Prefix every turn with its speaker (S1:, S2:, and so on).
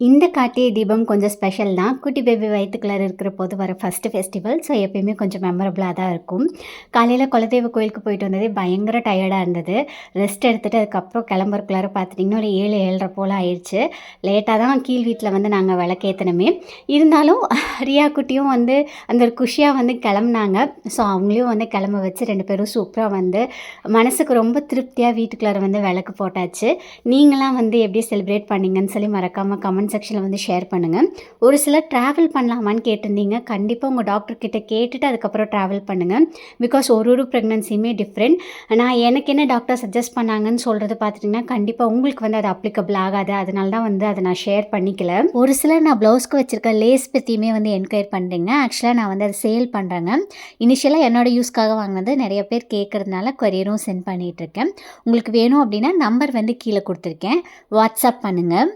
S1: இந்த கார்த்திகை தீபம் கொஞ்சம் ஸ்பெஷல் தான். குட்டி பேபி வயித்துக்குள்ள இருக்கிற போது வர ஃபஸ்ட்டு ஃபெஸ்டிவல். ஸோ எப்பயுமே கொஞ்சம் மெமரபுளாக தான் இருக்கும். காலையில் குலதெய்வ கோயிலுக்கு போயிட்டு வந்ததே பயங்கர டயர்டாக இருந்தது. ரெஸ்ட் எடுத்துகிட்டு அதுக்கப்புறம் கிளம்புறக்குள்ளார பார்த்துட்டிங்கன்னா ஒரு 7, 7:30 போல் ஆயிடுச்சு. லேட்டாக தான் கீழ் வீட்டில் வந்து நாங்கள் விளக்கேற்றினமே. இருந்தாலும் ரியா குட்டியும் வந்து அந்த ஒரு குஷியாக வந்து கிளம்புனாங்க. ஸோ அவங்களையும் வந்து கிளம்ப வச்சு 2 பேரும் சூப்பராக வந்து மனசுக்கு ரொம்ப திருப்தியாக வீட்டுக்குள்ளார வந்து விளக்கு போட்டாச்சு. நீங்களாம் வந்து எப்படி செலிப்ரேட் பண்ணீங்கன்னு சொல்லி மறக்காமல் கமெண்ட் செக்ஷனில் வந்து ஷேர் பண்ணுங்கள். ஒரு சிலர் ட்ராவல் பண்ணலாமான்னு கேட்டிருந்தீங்க. கண்டிப்பாக உங்கள் டாக்டர்கிட்ட கேட்டுட்டு அதுக்கப்புறம் ட்ராவல் பண்ணுங்கள். பிகாஸ் ஒரு ப்ரெக்னன்சியுமே டிஃப்ரெண்ட். நான் எனக்கு என்ன டாக்டர் சஜஸ்ட் பண்ணாங்கன்னு சொல்கிறது பார்த்துட்டிங்கன்னா கண்டிப்பாக உங்களுக்கு வந்து அது அப்ளிகபிள் ஆகாது. அதனால தான் வந்து அதை நான் ஷேர் பண்ணிக்கல. ஒரு சிலர் நான் ப்ளவுஸ்க்கு வச்சுருக்க லேஸ் பற்றியுமே வந்து என்கொயர் பண்ணுறீங்க. ஆக்சுவலாக நான் வந்து அதை சேல் பண்ணுறேங்க. இனிஷியலாக என்னோடய யூஸ்க்காக வாங்கினது நிறைய பேர் கேட்குறதுனால கொரியரும் சென்ட் பண்ணிகிட்ருக்கேன். உங்களுக்கு வேணும் அப்படின்னா நம்பர் வந்து கீழே கொடுத்துருக்கேன். வாட்ஸ்அப் பண்ணுங்கள்.